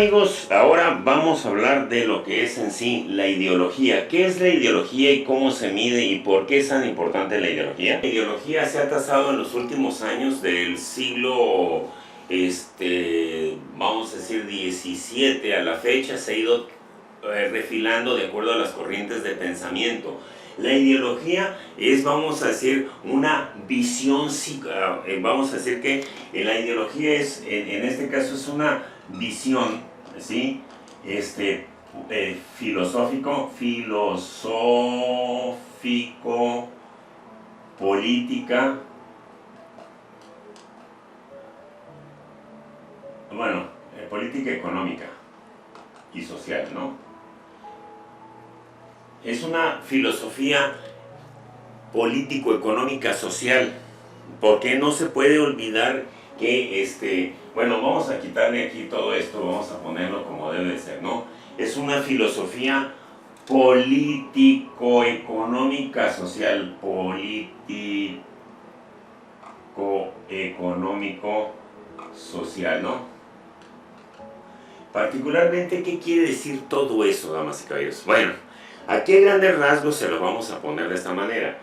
amigos, ahora vamos a hablar de lo que es en sí la ideología. ¿Qué es la ideología y cómo se mide y por qué es tan importante la ideología? La ideología se ha tasado en los últimos años del siglo, vamos a decir 17 a la fecha, se ha ido refilando de acuerdo a las corrientes de pensamiento. La ideología es, vamos a decir, una visión, vamos a decir que la ideología es, en este caso es una visión, ¿sí? Filosófico, política, bueno, política económica y social, ¿no? Es una filosofía político-económica social, porque no se puede olvidar que, bueno, vamos a quitarle aquí todo esto, vamos a ponerlo como debe de ser, ¿no? Es una filosofía político-económica social, político-económico social, ¿no? Particularmente, ¿qué quiere decir todo eso, damas y caballeros? Bueno, aquí a grandes rasgos se lo vamos a poner de esta manera.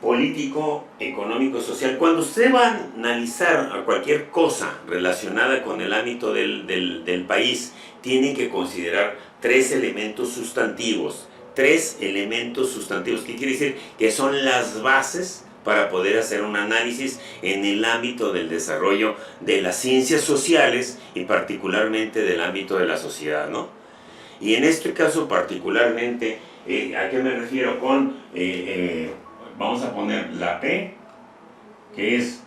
Político, económico, social. Cuando usted va a analizar cualquier cosa relacionada con el ámbito del país, tiene que considerar tres elementos sustantivos. Tres elementos sustantivos. ¿Qué quiere decir? Que son las bases para poder hacer un análisis en el ámbito del desarrollo de las ciencias sociales y particularmente del ámbito de la sociedad, ¿no? Y en este caso particularmente, ¿a qué me refiero con, vamos a poner la P, que es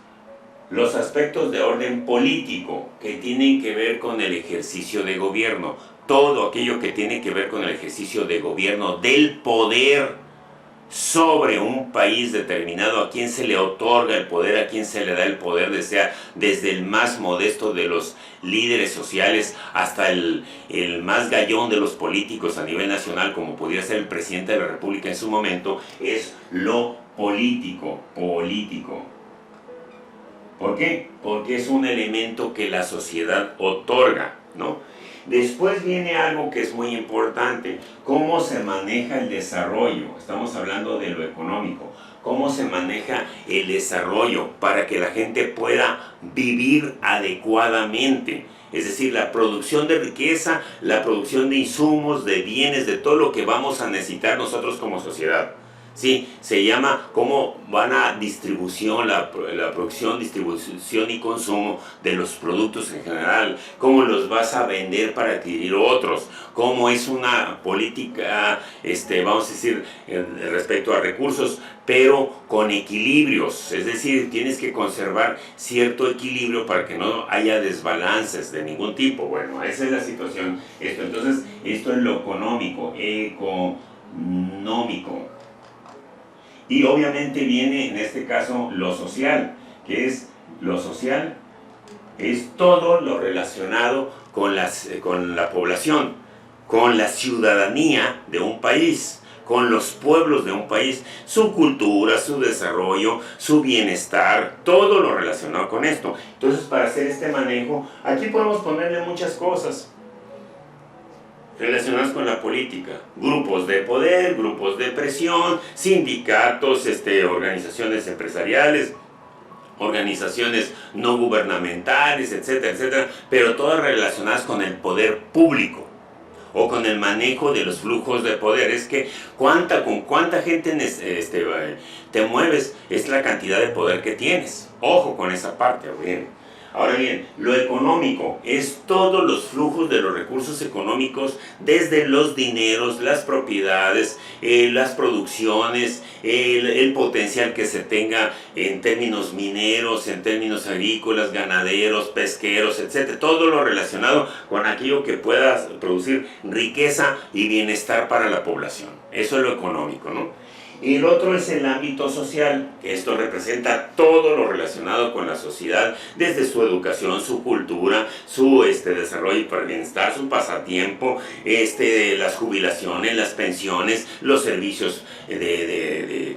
los aspectos de orden político que tienen que ver con el ejercicio de gobierno, todo aquello que tiene que ver con el ejercicio de gobierno del poder sobre un país determinado, a quién se le otorga el poder, a quién se le da el poder, desde el más modesto de los líderes sociales hasta el más gallón de los políticos a nivel nacional, como pudiera ser el presidente de la República en su momento, es lo político. ¿Por qué? Porque es un elemento que la sociedad otorga, ¿no? Después viene algo que es muy importante, cómo se maneja el desarrollo. Estamos hablando de lo económico, cómo se maneja el desarrollo para que la gente pueda vivir adecuadamente. Es decir, la producción de riqueza, la producción de insumos, de bienes, de todo lo que vamos a necesitar nosotros como sociedad. Sí, se llama cómo van a distribución, la producción, distribución y consumo de los productos en general, cómo los vas a vender para adquirir otros, cómo es una política, vamos a decir, respecto a recursos, pero con equilibrios, es decir, tienes que conservar cierto equilibrio para que no haya desbalances de ningún tipo. Bueno, esa es la situación. Entonces, esto es lo económico. Y obviamente viene en este caso lo social, que es lo social, es todo lo relacionado con la población, con la ciudadanía de un país, con los pueblos de un país, su cultura, su desarrollo, su bienestar, todo lo relacionado con esto. Entonces, para hacer este manejo, aquí podemos ponerle muchas cosas relacionadas con la política, grupos de poder, grupos de presión, sindicatos, organizaciones empresariales, organizaciones no gubernamentales, etcétera, etcétera, pero todas relacionadas con el poder público o con el manejo de los flujos de poder. Es que con cuánta gente te mueves es la cantidad de poder que tienes. Ojo con esa parte, bien. Ahora bien, lo económico es todos los flujos de los recursos económicos, desde los dineros, las propiedades, las producciones, el potencial que se tenga en términos mineros, en términos agrícolas, ganaderos, pesqueros, etc. Todo lo relacionado con aquello que pueda producir riqueza y bienestar para la población. Eso es lo económico, ¿no? Y el otro es el ámbito social, que esto representa todo lo relacionado con la sociedad, desde su educación, su cultura, su desarrollo y para el bienestar, su pasatiempo, las jubilaciones, las pensiones, los servicios de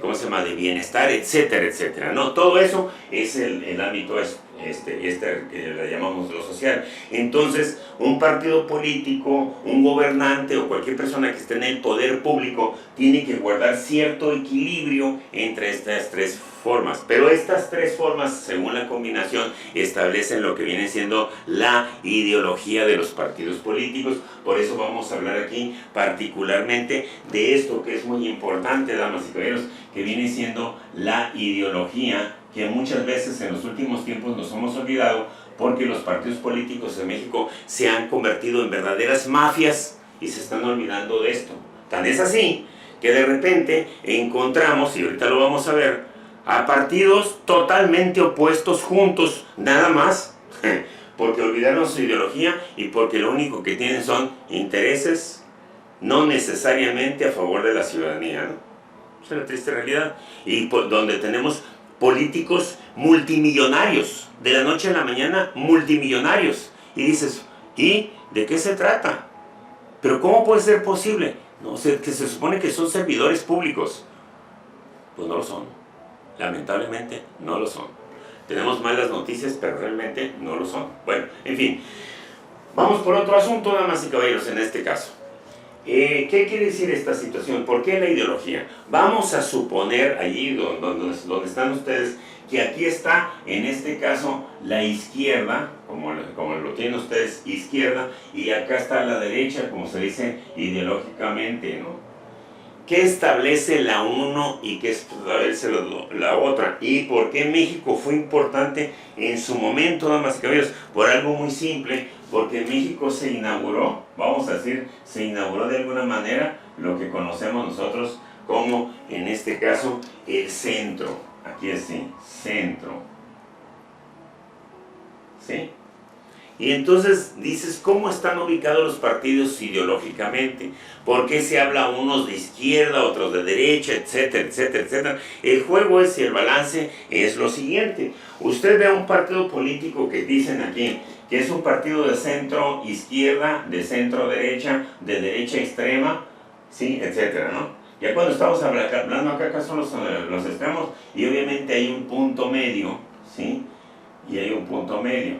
bienestar, etcétera, etcétera, ¿no? Todo eso es el ámbito que le llamamos lo social. Entonces, un partido político, un gobernante o cualquier persona que esté en el poder público tiene que guardar cierto equilibrio entre estas tres formas. Pero estas tres formas, según la combinación, establecen lo que viene siendo la ideología de los partidos políticos. Por eso vamos a hablar aquí particularmente de esto que es muy importante, damas y caballeros, que viene siendo la ideología, que muchas veces en los últimos tiempos nos hemos olvidado porque los partidos políticos en México se han convertido en verdaderas mafias y se están olvidando de esto. Tan es así que de repente encontramos, y ahorita lo vamos a ver, a partidos totalmente opuestos juntos, nada más, porque olvidaron su ideología y porque lo único que tienen son intereses no necesariamente a favor de la ciudadanía, ¿no? Esa es la triste realidad. Y donde tenemos políticos multimillonarios, de la noche a la mañana, multimillonarios. Y dices, ¿y de qué se trata? ¿Pero cómo puede ser posible? No sé, que se supone que son servidores públicos. Pues no lo son. Lamentablemente no lo son. Tenemos malas noticias, pero realmente no lo son. Bueno, en fin. Vamos por otro asunto, damas y caballeros, en este caso. ¿Qué quiere decir esta situación? ¿Por qué la ideología? Vamos a suponer allí donde están ustedes que aquí está, en este caso, la izquierda, como lo tienen ustedes, izquierda, y acá está la derecha, como se dice ideológicamente, ¿no? ¿Qué establece la uno y qué establece la otra? ¿Y por qué México fue importante en su momento, damas y caballeros? Por algo muy simple, porque México se inauguró, vamos a decir, se inauguró de alguna manera lo que conocemos nosotros como, en este caso, el centro. Aquí así, centro. ¿Sí? Y entonces dices, ¿cómo están ubicados los partidos ideológicamente? ¿Por qué se habla unos de izquierda, otros de derecha, etcétera, etcétera, etcétera? El juego es y el balance es lo siguiente. Usted ve a un partido político que dicen aquí, que es un partido de centro izquierda, de centro derecha, de derecha extrema, ¿sí? Etcétera, ¿no? Ya cuando estamos hablando acá son los extremos, y obviamente hay un punto medio, ¿sí? Y hay un punto medio.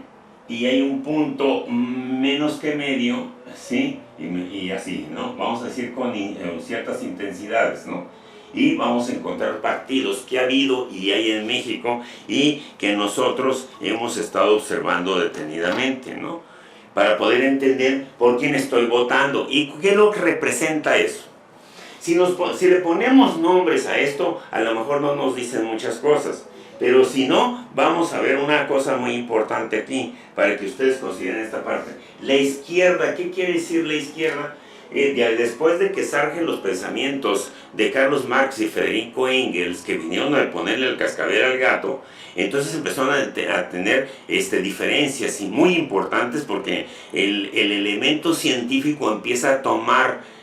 Y hay un punto menos que medio, ¿sí? Y así, ¿no? Vamos a decir con ciertas intensidades, ¿no? Y vamos a encontrar partidos que ha habido y hay en México y que nosotros hemos estado observando detenidamente, ¿no? Para poder entender por quién estoy votando y qué es lo que representa eso. Si le ponemos nombres a esto, a lo mejor no nos dicen muchas cosas. Pero si no, vamos a ver una cosa muy importante aquí, para que ustedes consideren esta parte. La izquierda, ¿qué quiere decir la izquierda? Después de que surgen los pensamientos de Carlos Marx y Federico Engels, que vinieron a ponerle el cascabel al gato, entonces empezaron a tener diferencias y muy importantes, porque el elemento científico empieza a tomar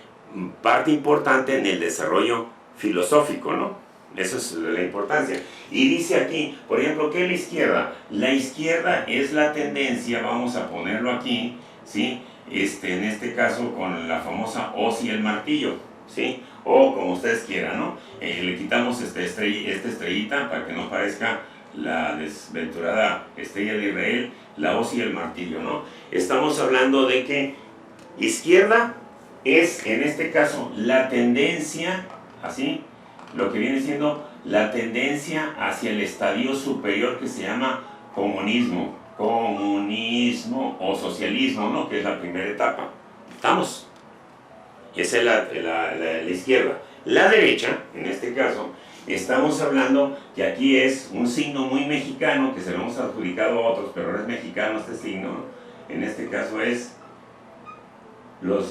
parte importante en el desarrollo filosófico, ¿no? Esa es la importancia. Y dice aquí, por ejemplo, ¿qué es la izquierda? La izquierda es la tendencia, vamos a ponerlo aquí, ¿sí? En este caso con la famosa hoz y el martillo, ¿sí? O como ustedes quieran, ¿no? Le quitamos esta estrellita para que no parezca la desventurada estrella de Israel, la hoz y el martillo, ¿no? Estamos hablando de que izquierda es, en este caso, la tendencia, así, lo que viene siendo la tendencia hacia el estadio superior que se llama comunismo o socialismo, ¿no? Que es la primera etapa. ¿Estamos? Esa es la izquierda. La derecha, en este caso, estamos hablando que aquí es un signo muy mexicano, que se lo hemos adjudicado a otros, pero no es mexicano este signo, ¿no? En este caso es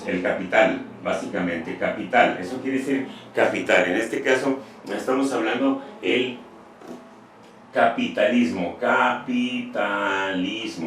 el capital, básicamente, capital, eso quiere decir capital. En este caso estamos hablando el capitalismo,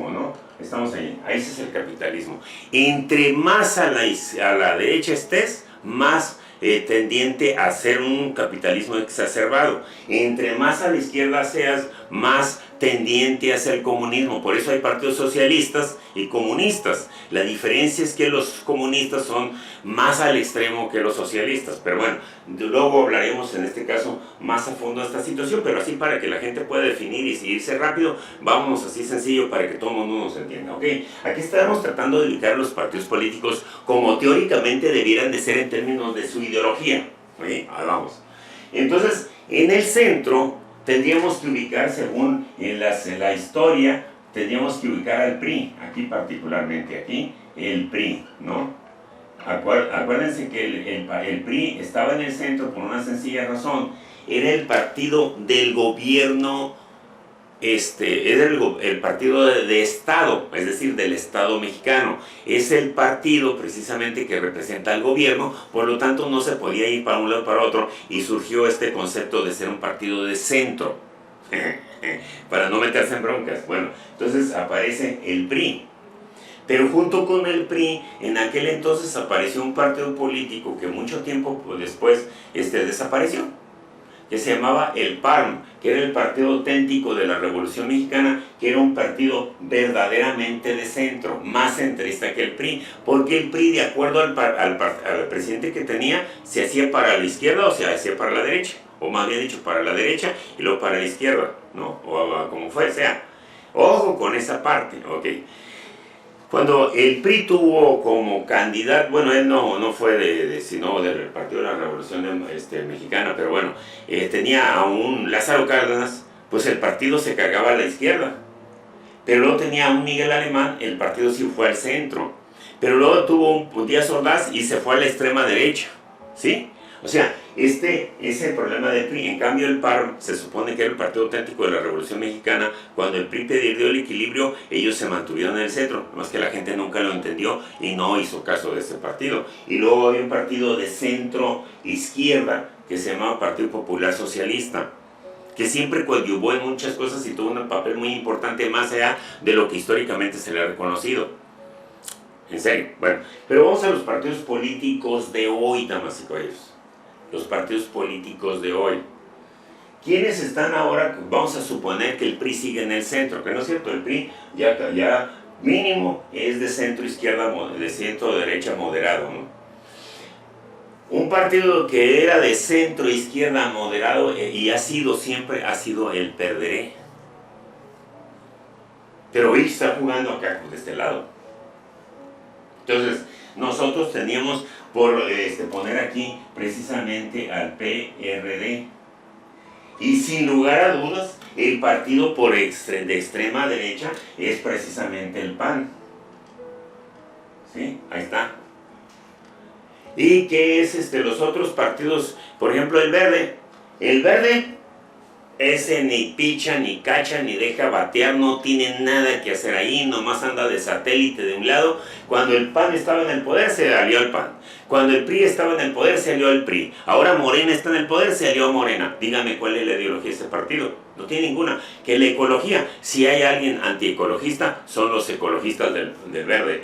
¿no? Estamos ahí, ese es el capitalismo. Entre más a la derecha estés, más tendiente a ser un capitalismo exacerbado. Entre más a la izquierda seas, más tendiente hacia el comunismo. Por eso hay partidos socialistas y comunistas. La diferencia es que los comunistas son más al extremo que los socialistas. Pero bueno, luego hablaremos en este caso más a fondo de esta situación, pero así para que la gente pueda definir y seguirse rápido, vámonos así sencillo para que todo el mundo nos entienda. ¿Ok? Aquí estamos tratando de ubicar los partidos políticos como teóricamente debieran de ser en términos de su ideología. ¿Ok? Ahí vamos. Entonces, en el centro tendríamos que ubicar, según en la historia, tendríamos que ubicar al PRI, aquí particularmente, aquí, el PRI, ¿no? Acuérdense que el PRI estaba en el centro por una sencilla razón, era el partido del gobierno, era el partido de Estado, es decir, del Estado mexicano. Es el partido precisamente que representa al gobierno, por lo tanto no se podía ir para un lado o para otro, y surgió este concepto de ser un partido de centro, para no meterse en broncas. Bueno, entonces aparece el PRI. Pero junto con el PRI, en aquel entonces apareció un partido político que mucho tiempo después desapareció, que se llamaba el PARM, que era el Partido Auténtico de la Revolución Mexicana, que era un partido verdaderamente de centro, más centrista que el PRI, porque el PRI, de acuerdo al presidente que tenía, se hacía para la izquierda o se hacía para la derecha, o más bien dicho, para la derecha y luego para la izquierda, ¿no? O como fuera, sea. Ojo con esa parte, ¿ok? Cuando el PRI tuvo como candidato, bueno, él no fue sino del Partido de la Revolución Mexicana, pero bueno, tenía a un Lázaro Cárdenas, pues el partido se cargaba a la izquierda. Pero luego tenía a un Miguel Alemán, el partido sí fue al centro. Pero luego tuvo un Díaz Ordaz y se fue a la extrema derecha, ¿sí? O sea, ese es el problema del PRI. En cambio, el PARM se supone que era el Partido Auténtico de la Revolución Mexicana. Cuando el PRI perdió el equilibrio, ellos se mantuvieron en el centro. Más que la gente nunca lo entendió y no hizo caso de ese partido. Y luego había un partido de centro-izquierda que se llamaba Partido Popular Socialista, que siempre coadyuvó en muchas cosas y tuvo un papel muy importante más allá de lo que históricamente se le ha reconocido. En serio. Bueno, pero vamos a los partidos políticos de hoy, damas y caballeros. Los partidos políticos de hoy. ¿Quiénes están ahora? Vamos a suponer que el PRI sigue en el centro, que no es cierto, el PRI ya mínimo es de centro izquierda, de centro derecha moderado, ¿no? Un partido que era de centro izquierda moderado y siempre ha sido el PRD. Pero hoy está jugando acá, de este lado. Entonces, nosotros teníamos por poner aquí precisamente al PRD. Y sin lugar a dudas, el partido de extrema derecha es precisamente el PAN. ¿Sí? Ahí está. ¿Y qué es los otros partidos? Por ejemplo, el Verde. El Verde, ese ni picha, ni cacha, ni deja batear, no tiene nada que hacer ahí, nomás anda de satélite de un lado. Cuando el PAN estaba en el poder, se alió al PAN. Cuando el PRI estaba en el poder, se alió al PRI. Ahora Morena está en el poder, se alió a Morena. Dígame cuál es la ideología de ese partido. No tiene ninguna. Que la ecología, si hay alguien antiecologista, son los ecologistas del Verde.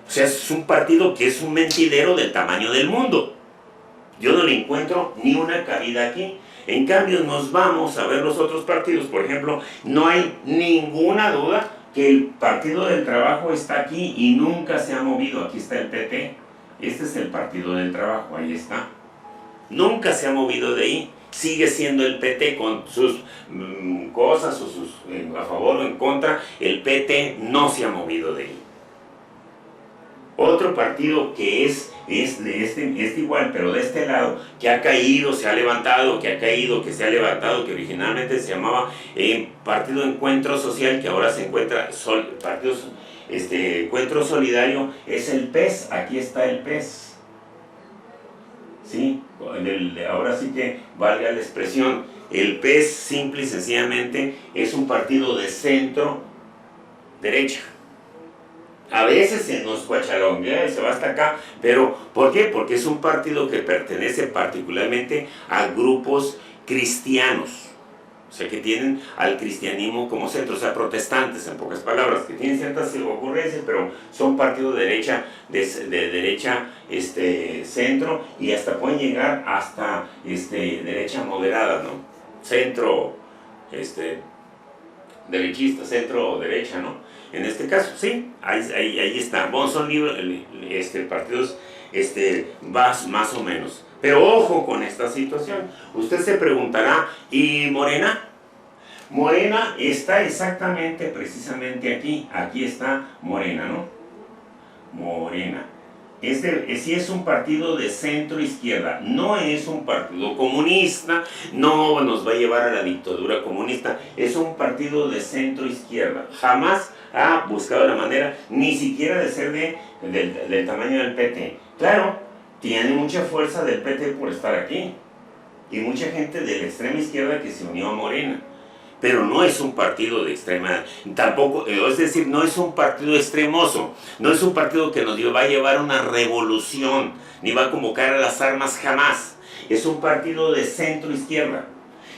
O sea, es un partido que es un mentidero del tamaño del mundo. Yo no le encuentro ni una cabida aquí. En cambio, nos vamos a ver los otros partidos. Por ejemplo, no hay ninguna duda que el Partido del Trabajo está aquí y nunca se ha movido. Aquí está el PT. Este es el Partido del Trabajo, ahí está. Nunca se ha movido de ahí. Sigue siendo el PT con sus cosas, o sus a favor o en contra. El PT no se ha movido de ahí. Otro partido que es igual, pero de este lado, que ha caído, se ha levantado, que ha caído, que se ha levantado, que originalmente se llamaba Partido Encuentro Social, que ahora se encuentra Encuentro Solidario, es el PES. Aquí está el PES. ¿Sí? Ahora sí que valga la expresión. El PES, simple y sencillamente, es un partido de centro derecha. A veces se nos cuachalonguea y se va hasta acá, pero ¿por qué? Porque es un partido que pertenece particularmente a grupos cristianos, o sea, que tienen al cristianismo como centro, o sea, protestantes, en pocas palabras, que tienen ciertas ocurrencias, pero son partidos de derecha, centro, y hasta pueden llegar hasta derecha moderada, ¿no? Centro, derechista, centro derecha, ¿no? En este caso, sí, ahí está. Bueno, son libros, partidos más o menos. Pero ojo con esta situación. Usted se preguntará, ¿y Morena? Morena está exactamente, precisamente aquí. Aquí está Morena, ¿no? Morena. Sí es un partido de centro izquierda, no es un partido comunista, no nos va a llevar a la dictadura comunista, es un partido de centro izquierda. Jamás ha buscado la manera, ni siquiera de ser del tamaño del PT. Claro, tiene mucha fuerza del PT por estar aquí, y mucha gente de la extrema izquierda que se unió a Morena. Pero no es un partido de extrema, tampoco, es decir, no es un partido extremoso, no es un partido que nos va a llevar a una revolución, ni va a convocar a las armas jamás. Es un partido de centro izquierda.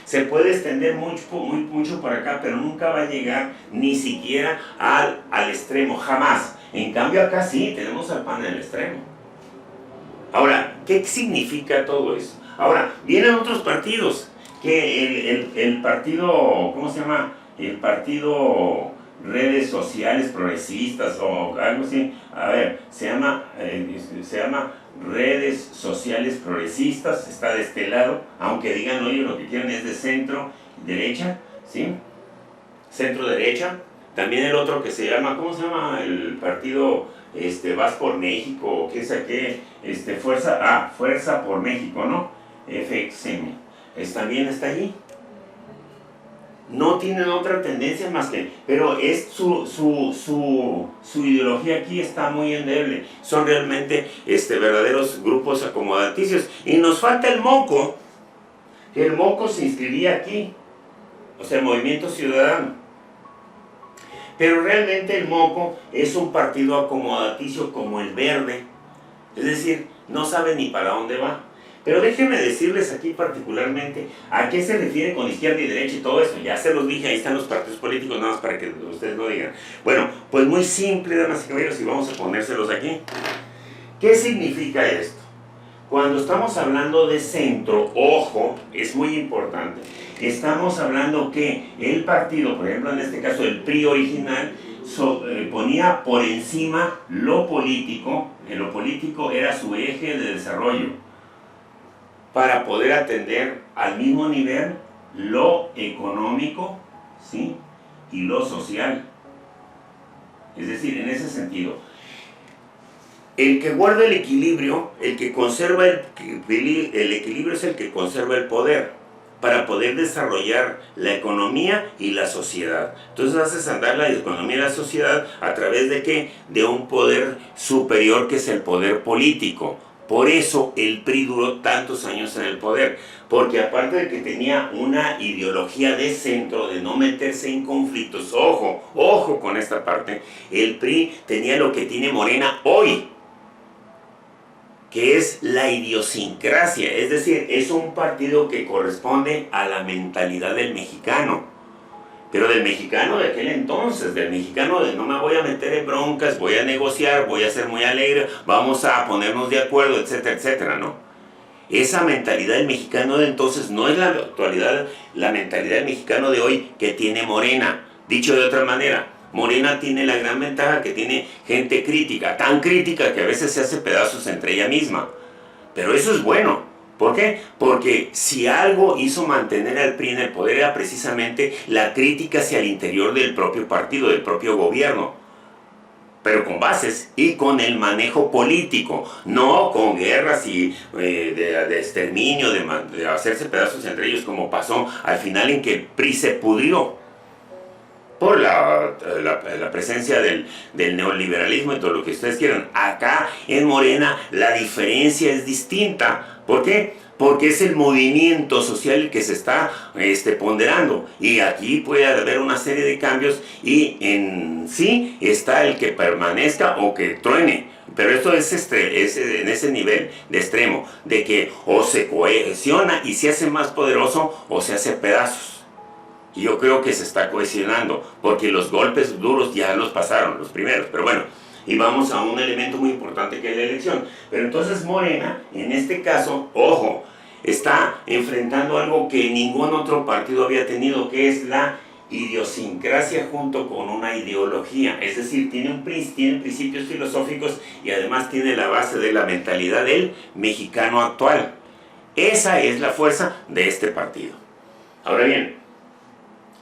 Se puede extender mucho para acá, pero nunca va a llegar ni siquiera al extremo, jamás. En cambio acá sí, tenemos al PAN en el extremo. Ahora, ¿qué significa todo eso? Ahora, vienen otros partidos, que el partido, ¿cómo se llama? El partido Redes Sociales Progresistas o algo así. A ver, se llama Redes Sociales Progresistas, está de este lado, aunque digan, oye, lo que quieren es de centro derecha, ¿sí? Centro derecha. También el otro que se llama, ¿cómo se llama? El partido Vas por México, qué sé qué, Fuerza por México, ¿no? FXM. También está allí. No tienen otra tendencia más que, pero es su ideología aquí está muy endeble. Son realmente verdaderos grupos acomodaticios. Y nos falta el Moco, que el Moco se inscribía aquí, o sea, el Movimiento Ciudadano. Pero realmente el Moco es un partido acomodaticio como el Verde, es decir, no sabe ni para dónde va. Pero déjenme decirles aquí particularmente a qué se refiere con izquierda y derecha y todo eso. Ya se los dije, ahí están los partidos políticos, nada más para que ustedes lo digan. Bueno, pues muy simple, damas y caballeros, y vamos a ponérselos aquí. ¿Qué significa esto? Cuando estamos hablando de centro, ojo, es muy importante, estamos hablando que el partido, por ejemplo en este caso el PRI original, ponía por encima lo político, que lo político era su eje de desarrollo, para poder atender al mismo nivel lo económico, ¿sí? Y lo social. Es decir, en ese sentido, el que guarda el equilibrio, el que conserva el equilibrio es el que conserva el poder, para poder desarrollar la economía y la sociedad. Entonces haces andar la economía y la sociedad a través de ¿qué? De un poder superior que es el poder político. Por eso el PRI duró tantos años en el poder, porque aparte de que tenía una ideología de centro, de no meterse en conflictos, ojo con esta parte, el PRI tenía lo que tiene Morena hoy, que es la idiosincrasia, es decir, es un partido que corresponde a la mentalidad del mexicano. Pero del mexicano de aquel entonces, del mexicano de no me voy a meter en broncas, voy a negociar, voy a ser muy alegre, vamos a ponernos de acuerdo, etcétera, etcétera, ¿no? Esa mentalidad del mexicano de entonces no es la actualidad, la mentalidad del mexicano de hoy que tiene Morena. Dicho de otra manera, Morena tiene la gran ventaja que tiene gente crítica, tan crítica que a veces se hace pedazos entre ella misma. Pero eso es bueno. ¿Por qué? Porque si algo hizo mantener al PRI en el poder era precisamente la crítica hacia el interior del propio partido, del propio gobierno, pero con bases y con el manejo político, no con guerras y de exterminio, de hacerse pedazos entre ellos, como pasó al final en que el PRI se pudrió por la presencia del neoliberalismo y todo lo que ustedes quieran. Acá en Morena la diferencia es distinta. ¿Por qué? Porque es el movimiento social el que se está ponderando, y aquí puede haber una serie de cambios, y en sí está el que permanezca o que truene. Pero esto es en ese nivel de extremo, de que o se cohesiona y se hace más poderoso o se hace pedazos. Y yo creo que se está cohesionando, porque los golpes duros ya los pasaron, los primeros, pero bueno. Y vamos a un elemento muy importante que es la elección. Pero entonces Morena, en este caso, ojo, está enfrentando algo que ningún otro partido había tenido, que es la idiosincrasia junto con una ideología, es decir, tiene principios filosóficos y además tiene la base de la mentalidad del mexicano actual. Esa es la fuerza de este partido. Ahora bien,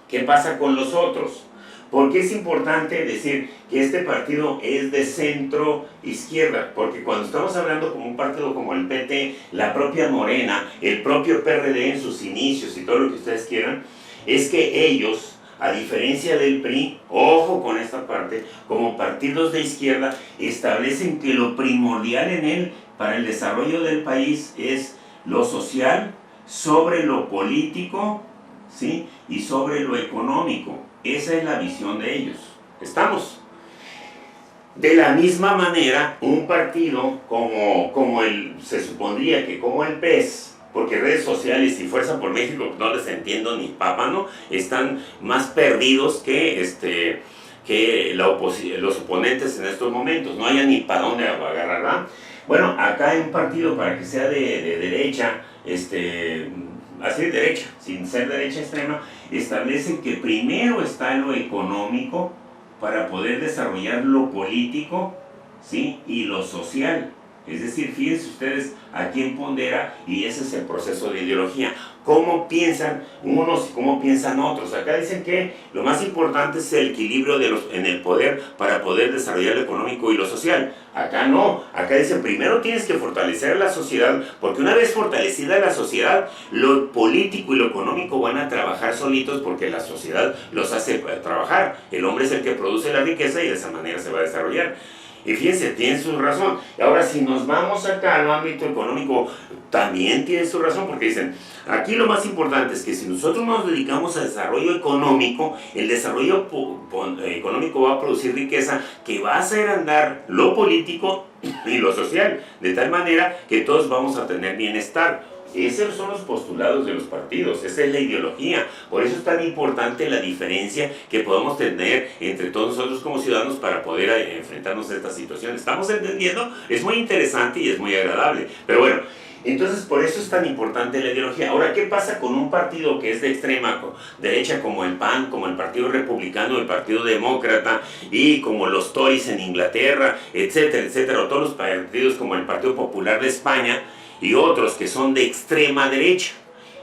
¿qué pasa con los otros? ¿Por qué es importante decir que este partido es de centro izquierda? Porque cuando estamos hablando como un partido como el PT, la propia Morena, el propio PRD en sus inicios y todo lo que ustedes quieran, es que ellos, a diferencia del PRI, ojo con esta parte, como partidos de izquierda, establecen que lo primordial en él para el desarrollo del país es lo social sobre lo político, ¿sí? Y sobre lo económico. Esa es la visión de ellos. ¿Estamos? De la misma manera, un partido se supondría que como el PES, porque redes sociales y Fuerza por México no les entiendo ni papa, ¿no? Están más perdidos que los oponentes en estos momentos. No hay ni para dónde agarrar, ¿verdad? Bueno, acá hay un partido para que sea de derecha, así de derecha, sin ser derecha extrema, establecen que primero está lo económico para poder desarrollar lo político, ¿sí? Y lo social. Es decir, fíjense ustedes a quién pondera, y ese es el proceso de ideología. ¿Cómo piensan unos y cómo piensan otros? Acá dicen que lo más importante es el equilibrio en el poder para poder desarrollar lo económico y lo social. Acá no, acá dicen primero tienes que fortalecer la sociedad, porque una vez fortalecida la sociedad, lo político y lo económico van a trabajar solitos porque la sociedad los hace trabajar. El hombre es el que produce la riqueza y de esa manera se va a desarrollar. Y fíjense, tiene su razón. Y ahora si nos vamos acá al ámbito económico, también tiene su razón, porque dicen, aquí lo más importante es que si nosotros nos dedicamos al desarrollo económico, el desarrollo económico va a producir riqueza que va a hacer andar lo político y lo social, de tal manera que todos vamos a tener bienestar. Esos son los postulados de los partidos, esa es la ideología. Por eso es tan importante la diferencia que podamos tener entre todos nosotros como ciudadanos para poder enfrentarnos a esta situación. ¿Estamos entendiendo? Es muy interesante y es muy agradable. Pero bueno, entonces por eso es tan importante la ideología. Ahora, ¿qué pasa con un partido que es de extrema derecha como el PAN, como el Partido Republicano, el Partido Demócrata y como los Tories en Inglaterra, etcétera, etcétera, o todos los partidos como el Partido Popular de España y otros que son de extrema derecha?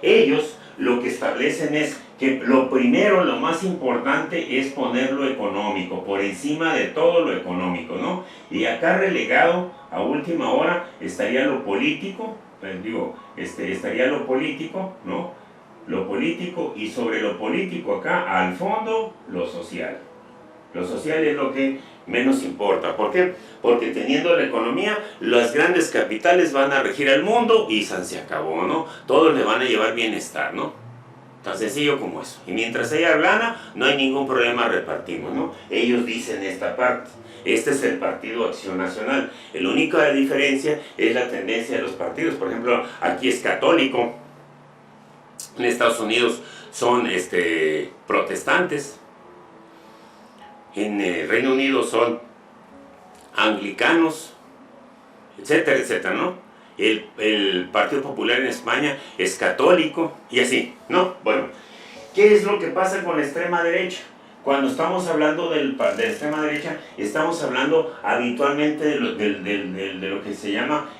Ellos lo que establecen es que lo primero, lo más importante es poner lo económico, por encima de todo lo económico, ¿no? Y acá relegado a última hora estaría lo político, estaría lo político, ¿no? Lo político, y sobre lo político acá, al fondo, lo social. Lo social es lo que menos importa. ¿Por qué? Porque teniendo la economía, las grandes capitales van a regir el mundo y se acabó, ¿no? Todos le van a llevar bienestar, ¿no? Tan sencillo como eso. Y mientras haya lana, no hay ningún problema, repartimos, ¿no? Ellos dicen esta parte. Este es el Partido Acción Nacional. La única diferencia es la tendencia de los partidos. Por ejemplo, aquí es católico. En Estados Unidos son protestantes. En el Reino Unido son anglicanos, etcétera, etcétera, ¿no? El Partido Popular en España es católico y así, ¿no? Bueno, ¿qué es lo que pasa con la extrema derecha? Cuando estamos hablando de la extrema derecha, estamos hablando habitualmente de lo que se llama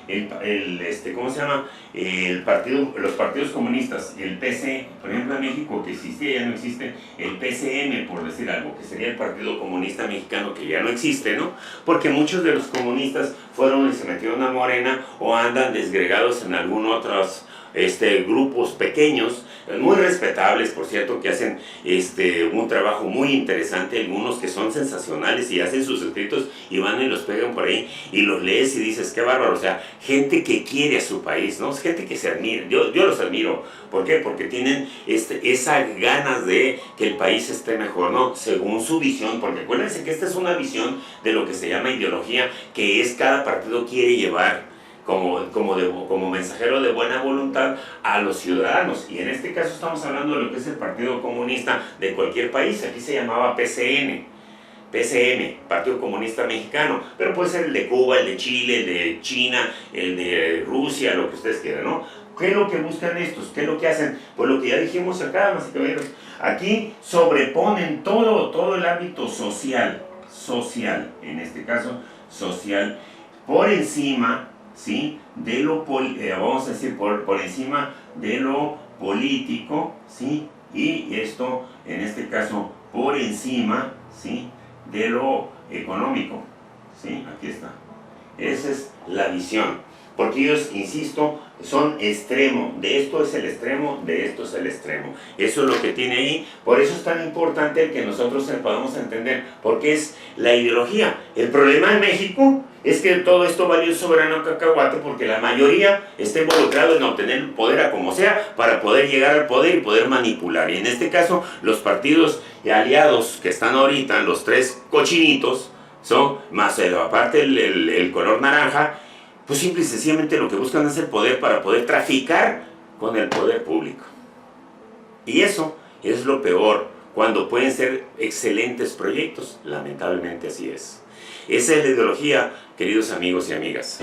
¿cómo se llama? Los partidos comunistas, el PC, por ejemplo en México que existía, ya no existe, el PCM, por decir algo, que sería el Partido Comunista Mexicano, que ya no existe, ¿no? Porque muchos de los comunistas fueron y se metieron a Morena o andan desgregados en algún otros grupos pequeños, muy respetables, por cierto, que hacen un trabajo muy interesante, algunos que son sensacionales y hacen sus escritos y van y los pegan por ahí y los lees y dices, qué bárbaro, o sea, gente que quiere a su país, ¿no? Gente que se admira, yo los admiro. ¿Por qué? Porque tienen esas ganas de que el país esté mejor, ¿no? Según su visión, porque acuérdense que esta es una visión de lo que se llama ideología, que es cada partido quiere llevar como mensajero de buena voluntad a los ciudadanos. Y en este caso estamos hablando de lo que es el Partido Comunista de cualquier país. Aquí se llamaba PCN. PCM, Partido Comunista Mexicano, pero puede ser el de Cuba, el de Chile, el de China, el de Rusia, lo que ustedes quieran, ¿no? ¿Qué es lo que buscan estos? ¿Qué es lo que hacen? Pues lo que ya dijimos acá, damas y caballeros. Aquí sobreponen todo el ámbito social, en este caso social, por encima, ¿sí?, de lo, vamos a decir, por encima de lo político, ¿sí?, y esto, en este caso, por encima, ¿sí?, de lo económico, ¿sí?, aquí está. Esa es la visión. Porque ellos, insisto, son extremo. De esto es el extremo, de esto es el extremo. Eso es lo que tiene ahí. Por eso es tan importante que nosotros podamos entender, porque es la ideología. El problema en México es que todo esto valió un soberano cacahuate porque la mayoría está involucrado en obtener el poder a como sea para poder llegar al poder y poder manipular. Y en este caso, los partidos aliados que están ahorita, los tres cochinitos, son más aparte el color naranja, pues simple y sencillamente lo que buscan es el poder para poder traficar con el poder público. Y eso es lo peor, cuando pueden ser excelentes proyectos. Lamentablemente así es. Esa es la ideología, queridos amigos y amigas.